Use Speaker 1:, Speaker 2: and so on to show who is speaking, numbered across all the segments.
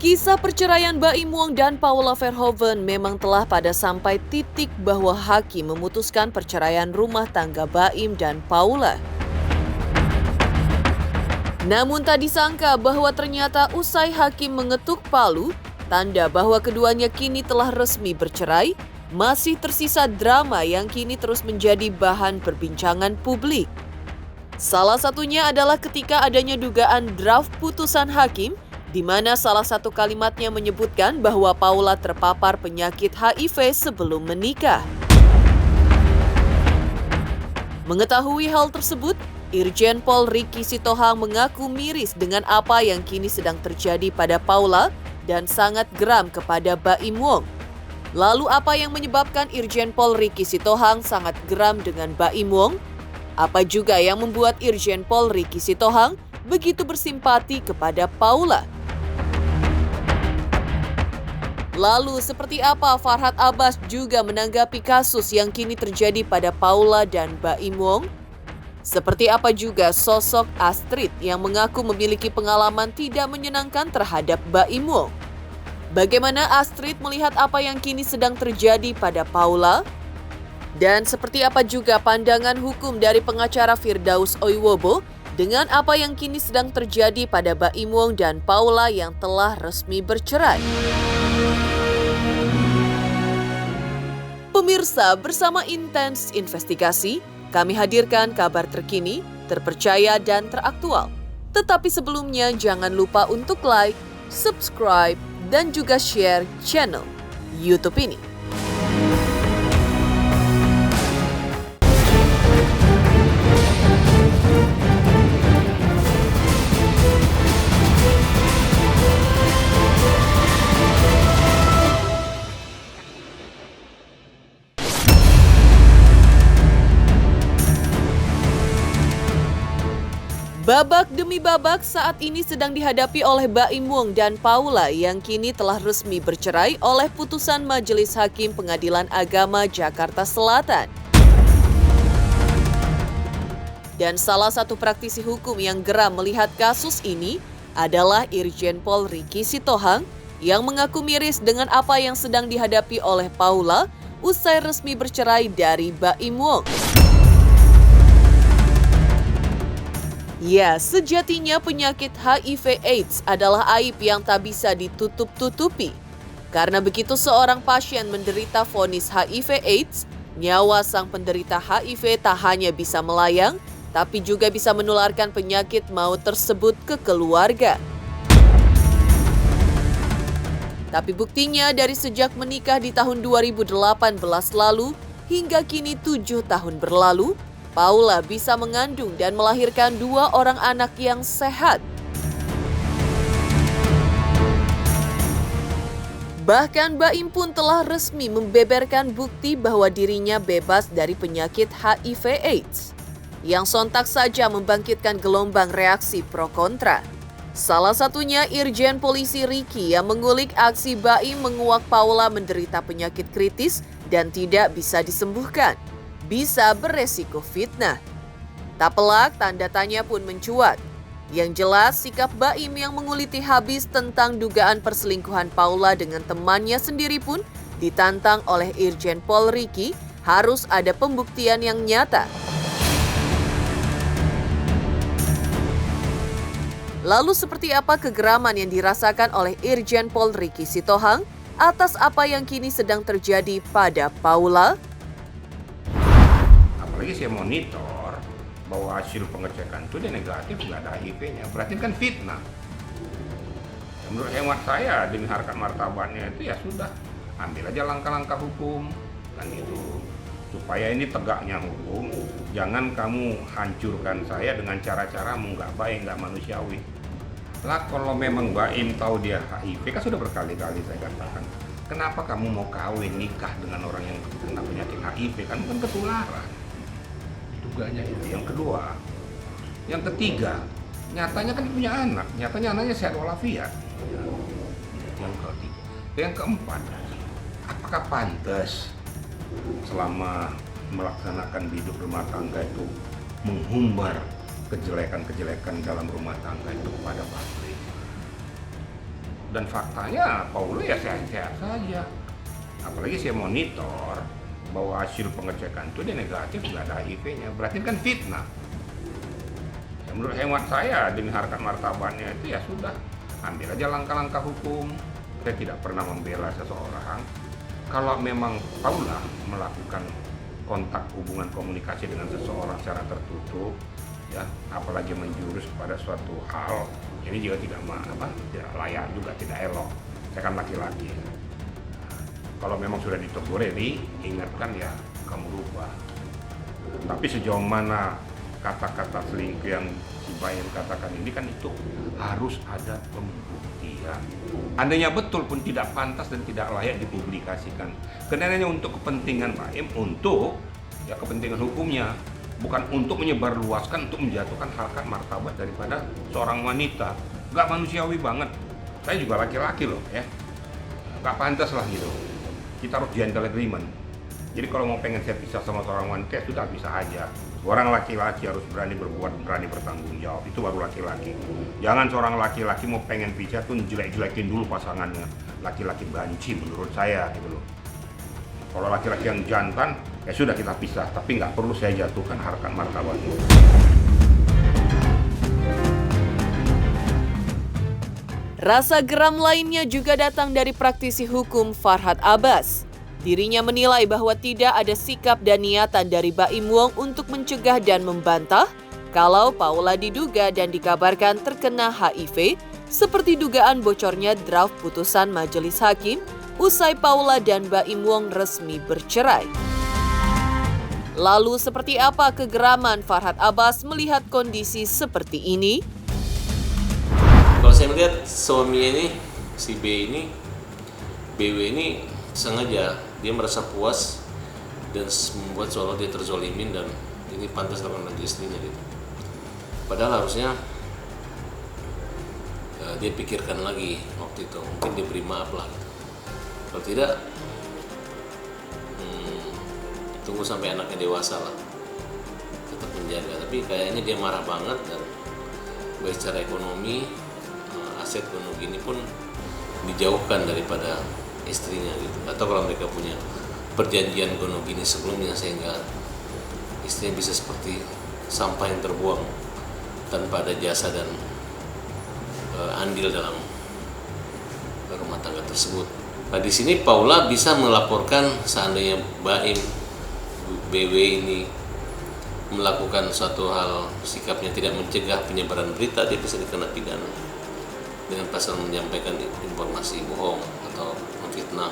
Speaker 1: Kisah perceraian Baim Wong dan Paula Verhoeven memang telah pada sampai titik bahwa hakim memutuskan perceraian rumah tangga Baim dan Paula. Namun tak disangka bahwa ternyata usai hakim mengetuk palu, tanda bahwa keduanya kini telah resmi bercerai, masih tersisa drama yang kini terus menjadi bahan perbincangan publik. Salah satunya adalah ketika adanya dugaan draft putusan hakim, di mana salah satu kalimatnya menyebutkan bahwa Paula terpapar penyakit HIV sebelum menikah. Mengetahui hal tersebut, Irjen Pol Ricky Sitohang mengaku miris dengan apa yang kini sedang terjadi pada Paula dan sangat geram kepada Baim Wong. Lalu apa yang menyebabkan Irjen Pol Ricky Sitohang sangat geram dengan Baim Wong? Apa juga yang membuat Irjen Pol Ricky Sitohang begitu bersimpati kepada Paula? Lalu seperti apa Farhad Abbas juga menanggapi kasus yang kini terjadi pada Paula dan Baim Wong? Seperti apa juga sosok Astrid yang mengaku memiliki pengalaman tidak menyenangkan terhadap Baim Wong? Bagaimana Astrid melihat apa yang kini sedang terjadi pada Paula? Dan seperti apa juga pandangan hukum dari pengacara Firdaus Oiwobo dengan apa yang kini sedang terjadi pada Baim Wong dan Paula yang telah resmi bercerai? Pemirsa, bersama Intens Investigasi, kami hadirkan kabar terkini, terpercaya dan teraktual. Tetapi sebelumnya jangan lupa untuk like, subscribe, dan juga share channel YouTube ini. Babak demi babak saat ini sedang dihadapi oleh Baim Wong dan Paula yang kini telah resmi bercerai oleh putusan Majelis Hakim Pengadilan Agama Jakarta Selatan. Dan salah satu praktisi hukum yang geram melihat kasus ini adalah Irjen Pol Ricky Sitohang yang mengaku miris dengan apa yang sedang dihadapi oleh Paula usai resmi bercerai dari Baim Wong. Ya, sejatinya penyakit HIV/AIDS adalah aib yang tak bisa ditutup-tutupi. Karena begitu seorang pasien menderita vonis HIV/AIDS, nyawa sang penderita HIV tak hanya bisa melayang, tapi juga bisa menularkan penyakit maut tersebut ke keluarga. Tapi buktinya dari sejak menikah di tahun 2018 lalu hingga kini 7 tahun berlalu, Paula bisa mengandung dan melahirkan 2 orang anak yang sehat. Bahkan Baim pun telah resmi membeberkan bukti bahwa dirinya bebas dari penyakit HIV/AIDS, yang sontak saja membangkitkan gelombang reaksi pro kontra. Salah satunya Irjen Polisi Ricky yang mengulik aksi Baim menguak Paula menderita penyakit kritis dan tidak bisa disembuhkan. Bisa beresiko fitnah. Tak pelak, tanda tanya pun mencuat. Yang jelas, sikap Baim yang menguliti habis tentang dugaan perselingkuhan Paula dengan temannya sendiri pun ditantang oleh Irjen Pol Ricky, harus ada pembuktian yang nyata. Lalu seperti apa kegeraman yang dirasakan oleh Irjen Pol Ricky Sitohang atas apa yang kini sedang terjadi pada Paula?
Speaker 2: Apalagi saya monitor bahwa hasil pengecekan itu dia negatif, nggak ada HIV-nya, berarti kan fitnah. Menurut hemat saya, demi harkat martabatnya itu ya sudah, ambil aja langkah-langkah hukum, kan itu. Supaya ini tegaknya hukum, jangan kamu hancurkan saya dengan cara-caramu nggak baik, nggak manusiawi. Lah kalau memang Baim tahu dia HIV, kan sudah berkali-kali saya katakan, kenapa kamu mau kawin nikah dengan orang yang kena penyakit HIV, kan bukan ketularan. Yang kedua, yang ketiga, nyatanya kan dia punya anak, nyatanya anaknya sehat walafiat. Yang ketiga, yang keempat, apakah pantas selama melaksanakan hidup rumah tangga itu menghumbar kejelekan-kejelekan dalam rumah tangga itu kepada publik? Dan faktanya Paula ya sehat-sehat saja. Apalagi saya monitor bahwa hasil pengecekan itu dia negatif, nggak ada HIV-nya. Berarti kan fitnah. Ya, menurut hemat saya demi harkat martabatnya itu ya sudah, ambil aja langkah-langkah hukum. Saya tidak pernah membela seseorang. Kalau memang Paula melakukan kontak hubungan komunikasi dengan seseorang secara tertutup, ya apalagi menjurus pada suatu hal, ini juga tidak layak juga, tidak elok. Saya kan laki-laki. Kalau memang sudah ditegur, diingatkan ya kamu rubah. Tapi sejauh mana kata-kata selingkuh yang si Baim katakan ini kan itu harus ada pembuktian. Andainya betul pun tidak pantas dan tidak layak dipublikasikan. Karena hanya untuk kepentingan Baim, untuk ya kepentingan hukumnya, bukan untuk menyebarluaskan, untuk menjatuhkan harkat martabat daripada seorang wanita. Gak manusiawi banget. Saya juga laki-laki loh ya. Gak pantas lah gitu. Kita harus gentle agreement. Jadi kalau mau pengen saya pisah sama seorang wanita, sudah bisa aja. Orang laki-laki harus berani berbuat, berani bertanggung jawab. Itu baru laki-laki. Jangan seorang laki-laki mau pengen pisah tuh jelek-jelekin dulu pasangannya. Laki-laki banci menurut saya gitu loh. Kalau laki-laki yang jantan, ya sudah kita pisah. Tapi nggak perlu saya jatuhkan harkat martabatnya.
Speaker 1: Rasa geram lainnya juga datang dari praktisi hukum Farhad Abbas. Dirinya menilai bahwa tidak ada sikap dan niatan dari Baim Wong untuk mencegah dan membantah kalau Paula diduga dan dikabarkan terkena HIV, seperti dugaan bocornya draft putusan majelis hakim usai Paula dan Baim Wong resmi bercerai. Lalu seperti apa kegeraman Farhad Abbas melihat kondisi seperti ini?
Speaker 3: Kalau saya melihat suaminya ini, si BW ini sengaja dia merasa puas dan membuat seolah dia terzolimin dan ini pantas dilakukan oleh istrinya gitu. Padahal harusnya dia pikirkan lagi waktu itu, mungkin dia beri maaf lah gitu. Kalau tidak, tunggu sampai anaknya dewasa lah, tetap menjaga. Tapi kayaknya dia marah banget dan baik secara ekonomi, aset gunung ini pun dijauhkan daripada istrinya gitu. Atau kalau mereka punya perjanjian gunung ini sebelumnya sehingga istrinya bisa seperti sampah yang terbuang tanpa ada jasa dan andil dalam rumah tangga tersebut. Nah di sini Paula bisa melaporkan seandainya Baim BW ini melakukan suatu hal sikapnya tidak mencegah penyebaran berita, dia bisa dikena pidana dengan pasal menyampaikan informasi bohong atau memfitnah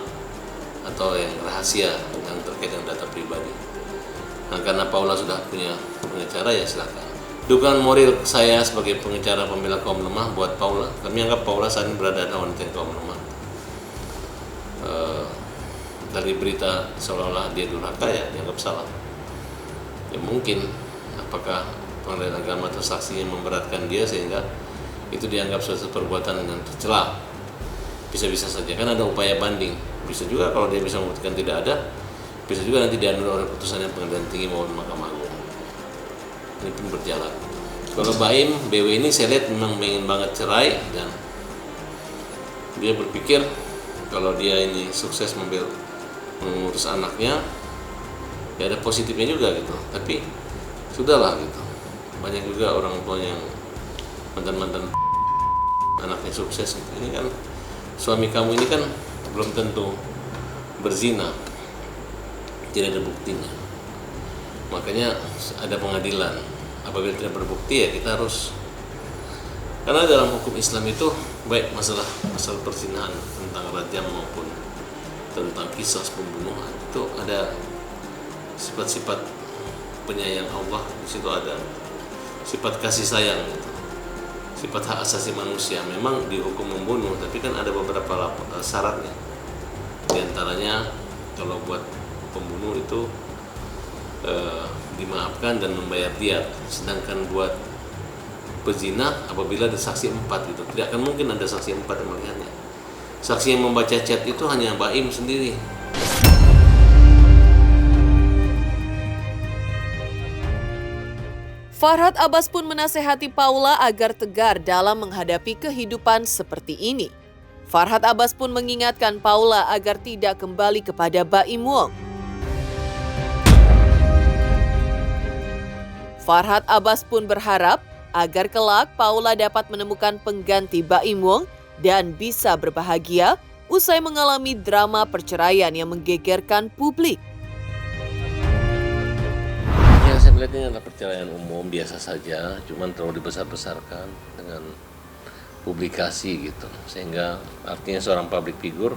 Speaker 3: atau yang rahasia yang terkait dengan data pribadi. Nah karena Paula sudah punya pengacara ya silakan. Dugaan moral saya sebagai pengacara pembela kaum lemah buat Paula, kami anggap Paula saat ini berada dalam wanita kaum lemah. Dari berita seolah-olah dia durhaka ya dianggap salah. Ya mungkin apakah pengadilan agama atau saksinya memberatkan dia sehingga itu dianggap suatu perbuatan yang tercela. Bisa-bisa saja kan ada upaya banding. Bisa juga kalau dia bisa membuktikan tidak ada, bisa juga nanti dianulir oleh putusan yang pengadilan tinggi maupun Mahkamah Agung. Ini pun berjalan. Kalau Baim BW ini saya lihat memang ingin banget cerai dan dia berpikir kalau dia ini sukses mengurus anaknya ya ada positifnya juga gitu. Tapi sudahlah gitu. Banyak juga orang tua yang mantan-mantan anaknya sukses gitu. Ini kan suami kamu ini kan belum tentu berzina, tidak ada buktinya. Makanya ada pengadilan. Apabila tidak berbukti ya kita harus, karena dalam hukum Islam itu baik masalah perzinahan tentang rajam maupun tentang kisah pembunuhan itu ada sifat-sifat penyayang Allah, di situ ada sifat kasih sayang gitu. Sifat hak asasi manusia memang dihukum membunuh, tapi kan ada beberapa syaratnya. Di antaranya kalau buat pembunuh itu dimaafkan dan membayar diat, sedangkan buat pezina apabila ada saksi 4 itu tidak akan mungkin ada saksi 4 yang melihatnya. Saksi yang membaca chat itu hanya Baim sendiri.
Speaker 1: Farhad Abbas pun menasehati Paula agar tegar dalam menghadapi kehidupan seperti ini. Farhad Abbas pun mengingatkan Paula agar tidak kembali kepada Baim Wong. Farhad Abbas pun berharap agar kelak Paula dapat menemukan pengganti Baim Wong dan bisa berbahagia usai mengalami drama perceraian yang menggegerkan publik.
Speaker 3: Ya, saya melihat ini adalah perceraian umum biasa saja, cuman terlalu dibesar-besarkan dengan publikasi gitu. Sehingga artinya seorang public figure,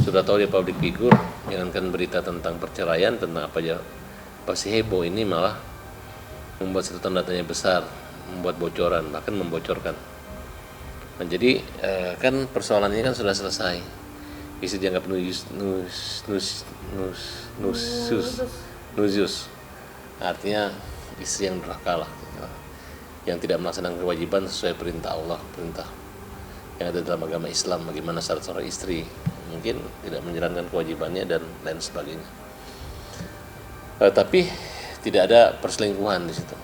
Speaker 3: sudah tahu dia public figure, jangankan berita tentang perceraian, tentang apa aja pasti heboh, ini malah membuat satu tanda tanya besar, membuat bocoran, bahkan membocorkan. Nah, jadi kan persoalan ini kan sudah selesai. Istri dianggap nusyus. Artinya istri yang durhaka lah, yang tidak melaksanakan kewajiban sesuai perintah Allah, perintah yang ada dalam agama Islam, bagaimana syarat seorang istri, mungkin tidak menjalankan kewajibannya dan lain sebagainya. Tapi tidak ada perselingkuhan di situ.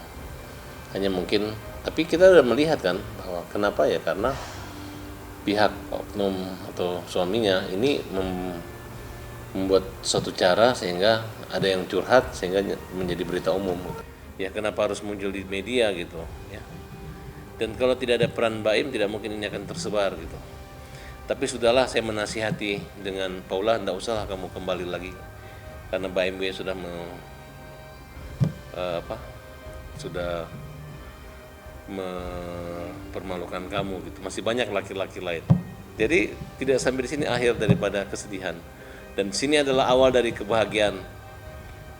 Speaker 3: Hanya mungkin, tapi kita sudah melihat kan bahwa kenapa ya, karena pihak oknum atau suaminya ini membuat suatu cara sehingga ada yang curhat sehingga menjadi berita umum. Ya kenapa harus muncul di media gitu ya. Dan kalau tidak ada peran Baim tidak mungkin ini akan tersebar gitu. Tapi sudahlah, saya menasihati dengan Paula, tidak usahlah kamu kembali lagi karena Baim sudah sudah mempermalukan kamu gitu. Masih banyak laki-laki lain. Jadi tidak sampai di sini akhir daripada kesedihan. Dan sini adalah awal dari kebahagiaan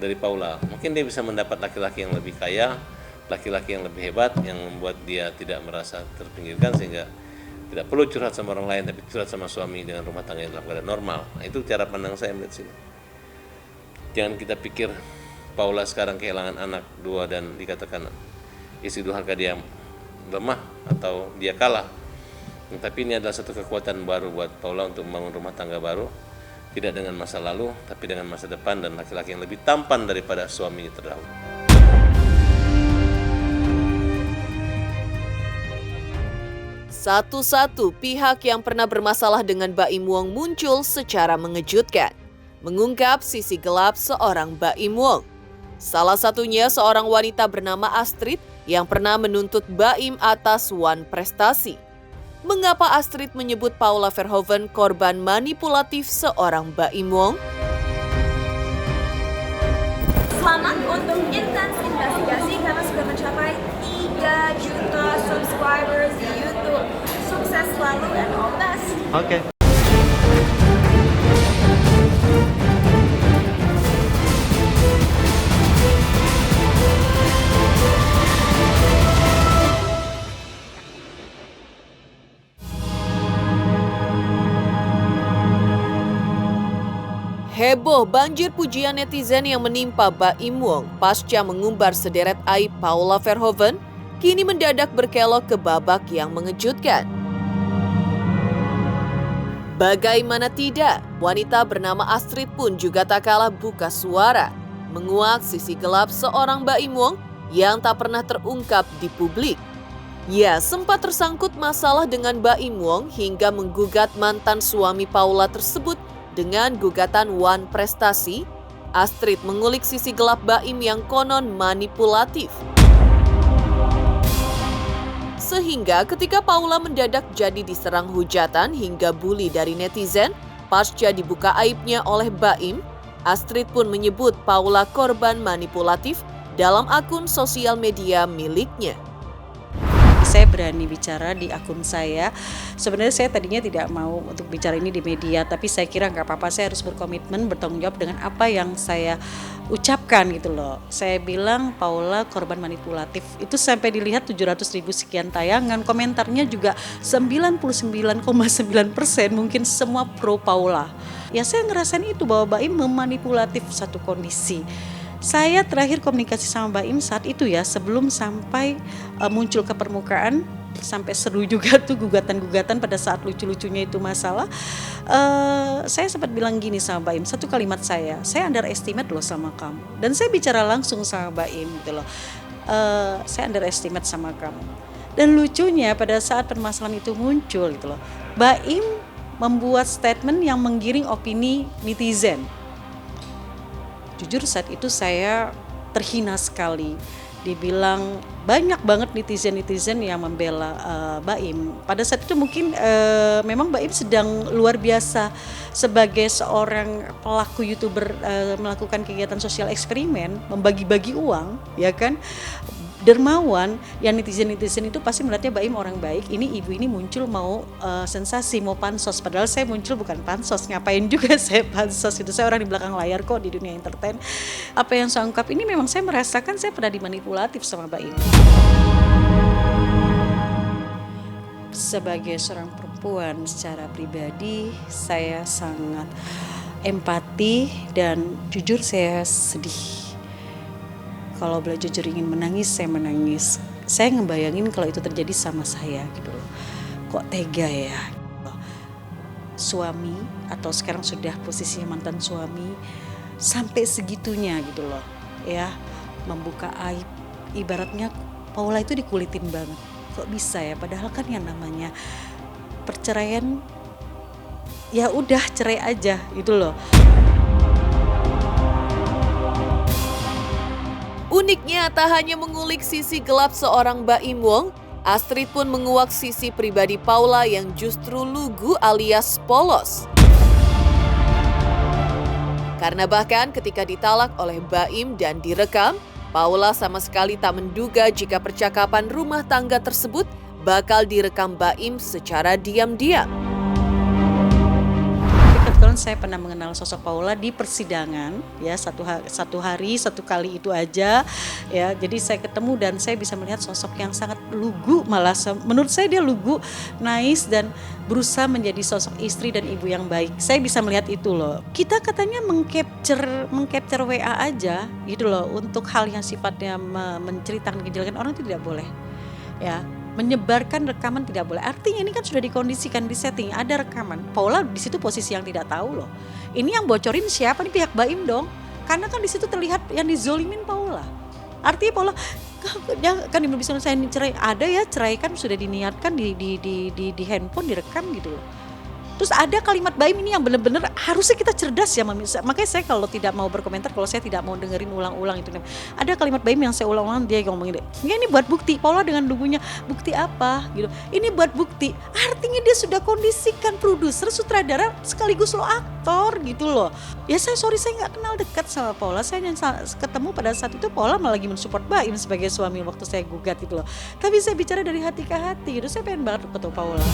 Speaker 3: dari Paula. Mungkin dia bisa mendapat laki-laki yang lebih kaya, laki-laki yang lebih hebat, yang membuat dia tidak merasa terpinggirkan sehingga tidak perlu curhat sama orang lain, tapi curhat sama suami dengan rumah tangga yang dalam keadaan normal. Nah, itu cara pandang saya melihat sini. Jangan kita pikir Paula sekarang kehilangan anak 2 dan dikatakan istri durhaka dia lemah atau dia kalah. Tapi ini adalah satu kekuatan baru buat Paula untuk membangun rumah tangga baru, tidak dengan masa lalu tapi dengan masa depan dan laki-laki yang lebih tampan daripada suaminya terdahulu.
Speaker 1: Satu-satu pihak yang pernah bermasalah dengan Baim Wong muncul secara mengejutkan, mengungkap sisi gelap seorang Baim Wong. Salah satunya seorang wanita bernama Astrid yang pernah menuntut Baim atas wan prestasi. Mengapa Astrid menyebut Paula Verhoeven korban manipulatif seorang Baim Wong?
Speaker 4: Selamat untuk Intens Investigasi karena sudah mencapai 3 juta subscribers di YouTube. Sukses selalu and all the best.
Speaker 5: Oke.
Speaker 1: Heboh banjir pujian netizen yang menimpa Baim Wong pasca mengumbar sederet aib Paula Verhoeven kini mendadak berkelok ke babak yang mengejutkan. Bagaimana tidak, wanita bernama Astrid pun juga tak kalah buka suara, menguak sisi gelap seorang Baim Wong yang tak pernah terungkap di publik. Ia sempat tersangkut masalah dengan Baim Wong hingga menggugat mantan suami Paula tersebut dengan gugatan wan prestasi. Astrid mengulik sisi gelap Baim yang konon manipulatif. Sehingga ketika Paula mendadak jadi diserang hujatan hingga bully dari netizen pasca dibuka aibnya oleh Baim, Astrid pun menyebut Paula korban manipulatif dalam akun sosial media miliknya.
Speaker 6: Saya berani bicara di akun saya. Sebenarnya saya tadinya tidak mau untuk bicara ini di media, tapi saya kira nggak apa-apa, saya harus berkomitmen, bertanggung jawab dengan apa yang saya ucapkan gitu loh. Saya bilang Paula korban manipulatif. Itu sampai dilihat 700.000 sekian tayangan, komentarnya juga 99,9% mungkin semua pro Paula. Ya saya ngerasain itu bahwa Baim memanipulatif satu kondisi. Saya terakhir komunikasi sama Baim saat itu ya, sebelum sampai muncul ke permukaan, sampai seru juga tuh gugatan-gugatan pada saat lucu-lucunya itu masalah. Saya sempat bilang gini sama Baim, satu kalimat saya underestimate loh sama kamu. Dan saya bicara langsung sama Baim gitu loh, saya underestimate sama kamu. Dan lucunya pada saat permasalahan itu muncul gitu loh, Baim membuat statement yang menggiring opini netizen. Jujur saat itu saya terhina sekali. Dibilang banyak banget netizen yang membela Baim. Pada saat itu mungkin memang Baim sedang luar biasa sebagai seorang pelaku YouTuber, melakukan kegiatan sosial eksperimen, membagi-bagi uang, ya kan? Dermawan, yang netizen itu pasti melihatnya Baim orang baik. Ini ibu ini muncul mau sensasi, mau pansos. Padahal saya muncul bukan pansos, ngapain juga saya pansos gitu. Saya orang di belakang layar kok di dunia entertain. Apa yang saya ungkap ini memang saya merasakan saya pernah dimanipulatif sama Baim. Sebagai seorang perempuan secara pribadi, saya sangat empati dan jujur saya sedih. Kalau boleh jujur ingin menangis, saya menangis. Saya ngebayangin kalau itu terjadi sama saya gitu loh. Kok tega ya? Suami atau sekarang sudah posisinya mantan suami sampai segitunya gitu loh. Ya, membuka aib. Ibaratnya Paula itu dikulitin banget. Kok bisa ya? Padahal kan yang namanya perceraian ya udah cerai aja gitu loh.
Speaker 1: Uniknya, tak hanya mengulik sisi gelap seorang Baim Wong, Astrid pun menguak sisi pribadi Paula yang justru lugu alias polos. Karena bahkan ketika ditalak oleh Baim dan direkam, Paula sama sekali tak menduga jika percakapan rumah tangga tersebut bakal direkam Baim secara diam-diam.
Speaker 6: Kebetulan saya pernah mengenal sosok Paula di persidangan, ya satu kali itu aja, ya. Jadi saya ketemu dan saya bisa melihat sosok yang sangat lugu, malah menurut saya dia lugu, nice dan berusaha menjadi sosok istri dan ibu yang baik. Saya bisa melihat itu loh. Kita katanya mengcapture WA aja, gitu loh, untuk hal yang sifatnya menceritakan kejelekan orang itu tidak boleh, ya. Menyebarkan rekaman tidak boleh. Artinya ini kan sudah dikondisikan, disetting, ada rekaman. Paula di situ posisi yang tidak tahu loh. Ini yang bocorin siapa? Ini pihak Baim dong. Karena kan di situ terlihat yang dizolimin Paula. Artinya Paula kan bisa saya cerai. Ada ya cerai kan sudah diniatkan di handphone direkam gitu loh. Terus ada kalimat Baim ini yang benar-benar harusnya kita cerdas ya. Makanya saya kalau tidak mau berkomentar, kalau saya tidak mau dengerin ulang-ulang itu. Ada kalimat Baim yang saya ulang-ulang, dia ngomongin, ya ini buat bukti. Paula dengan lugunya, bukti apa gitu. Ini buat bukti. Artinya dia sudah kondisikan produser, sutradara sekaligus lo aktor gitu loh. Ya saya nggak kenal dekat sama Paula. Saya ketemu pada saat itu Paula malah lagi mensupport Baim sebagai suami waktu saya gugat gitu loh. Tapi saya bicara dari hati ke hati gitu. Saya pengen banget ketemu Paula.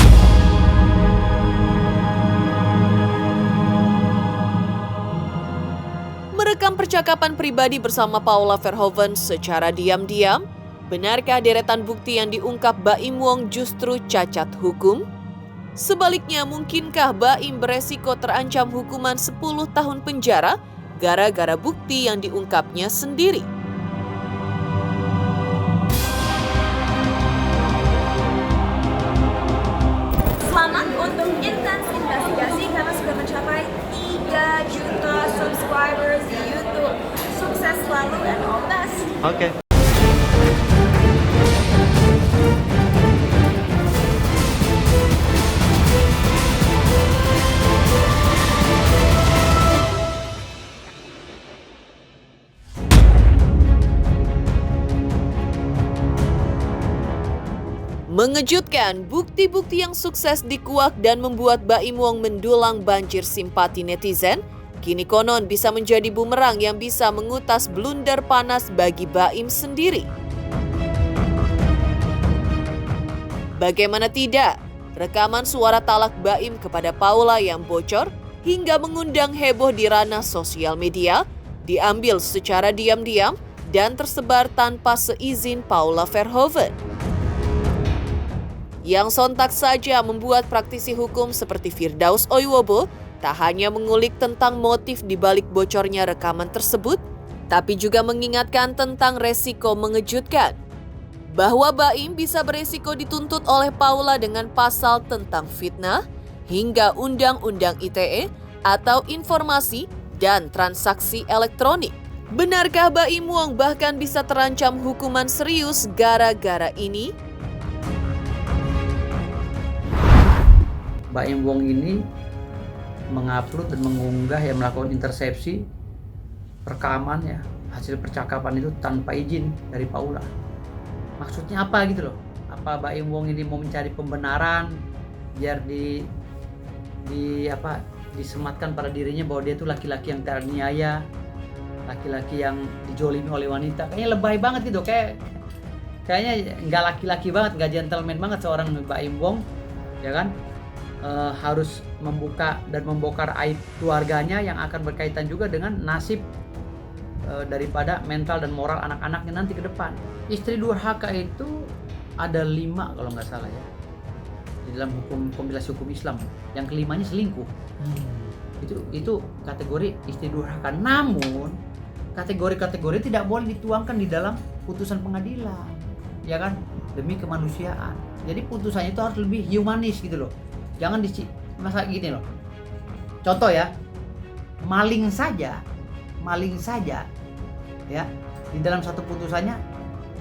Speaker 1: Merekam percakapan pribadi bersama Paula Verhoeven secara diam-diam, benarkah deretan bukti yang diungkap Baim Wong justru cacat hukum? Sebaliknya, mungkinkah Baim beresiko terancam hukuman 10 tahun penjara gara-gara bukti yang diungkapnya sendiri?
Speaker 4: Selamat untuk Intens Investigasi karena sudah mencapai 3 juta subscribers di YouTube. Sukses selalu and all the best.
Speaker 5: Oke.
Speaker 1: Mengejutkan, bukti-bukti yang sukses dikuak dan membuat Baim Wong mendulang banjir simpati netizen, kini konon bisa menjadi bumerang yang bisa mengutas blunder panas bagi Baim sendiri. Bagaimana tidak, rekaman suara talak Baim kepada Paula yang bocor hingga mengundang heboh di ranah sosial media, diambil secara diam-diam dan tersebar tanpa seizin Paula Verhoeven. Yang sontak saja membuat praktisi hukum seperti Firdaus Oiwobo tak hanya mengulik tentang motif di balik bocornya rekaman tersebut, tapi juga mengingatkan tentang resiko mengejutkan. Bahwa Baim bisa beresiko dituntut oleh Paula dengan pasal tentang fitnah hingga Undang-Undang ITE atau Informasi dan Transaksi Elektronik. Benarkah Baim Wong bahkan bisa terancam hukuman serius gara-gara ini?
Speaker 5: Baim Wong ini mengupload dan mengunggah yang melakukan intersepsi rekaman ya, hasil percakapan itu tanpa izin dari Paula. Maksudnya apa gitu loh? Apa Baim Wong ini mau mencari pembenaran biar disematkan pada dirinya bahwa dia itu laki-laki yang teraniaya, laki-laki yang dijolimi oleh wanita. Kayaknya lebay banget gitu, kayaknya nggak laki-laki banget, nggak gentleman banget seorang Baim Wong, ya kan? Harus membuka dan membongkar aib keluarganya yang akan berkaitan juga dengan nasib daripada mental dan moral anak-anaknya nanti ke depan. Istri durhaka itu ada 5 kalau nggak salah ya, di dalam kompilasi hukum Islam. Yang kelimanya selingkuh. Itu kategori istri durhaka. Namun kategori-kategori tidak boleh dituangkan di dalam putusan pengadilan, ya kan? Demi kemanusiaan. Jadi putusannya itu harus lebih humanis gitu loh. Jangan masa gini loh. Contoh ya, maling saja ya, di dalam satu putusannya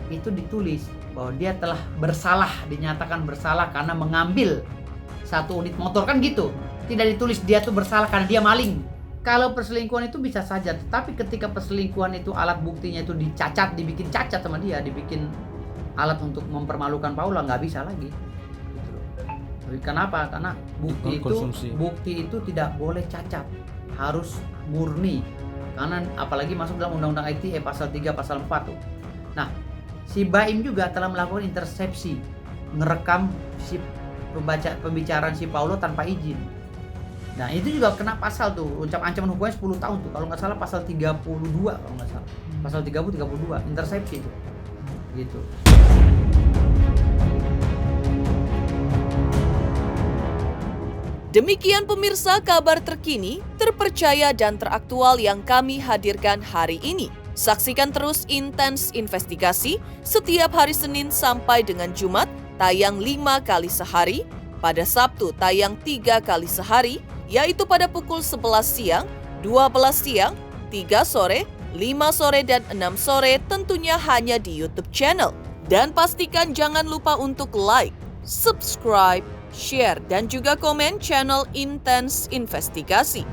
Speaker 5: itu ditulis bahwa dia telah bersalah, dinyatakan bersalah karena mengambil 1 unit motor, kan gitu. Tidak ditulis dia tuh bersalah karena dia maling. Kalau perselingkuhan itu bisa saja, tetapi ketika perselingkuhan itu alat buktinya itu dibikin cacat sama dia, dibikin alat untuk mempermalukan Paula, nggak bisa lagi. Kenapa? Karena bukti itu tidak boleh cacat, harus murni. Karena apalagi masuk dalam Undang-Undang ITE pasal 3 pasal 4 tuh. Nah, si Baim juga telah melakukan intersepsi, ngerekam si pembicaraan si Paulo tanpa izin. Nah, itu juga kena pasal tuh, ancaman hukumnya 10 tahun tuh. Kalau nggak salah pasal 32 kalau nggak salah. Pasal 32 intersepsi itu. Gitu.
Speaker 1: Demikian pemirsa kabar terkini, terpercaya dan teraktual yang kami hadirkan hari ini. Saksikan terus Intens Investigasi setiap hari Senin sampai dengan Jumat tayang 5 kali sehari, pada Sabtu tayang 3 kali sehari, yaitu pada pukul 11 siang, 12 siang, 3 sore, 5 sore, dan 6 sore tentunya hanya di YouTube channel. Dan pastikan jangan lupa untuk like, subscribe, share, dan juga komen channel Intens Investigasi.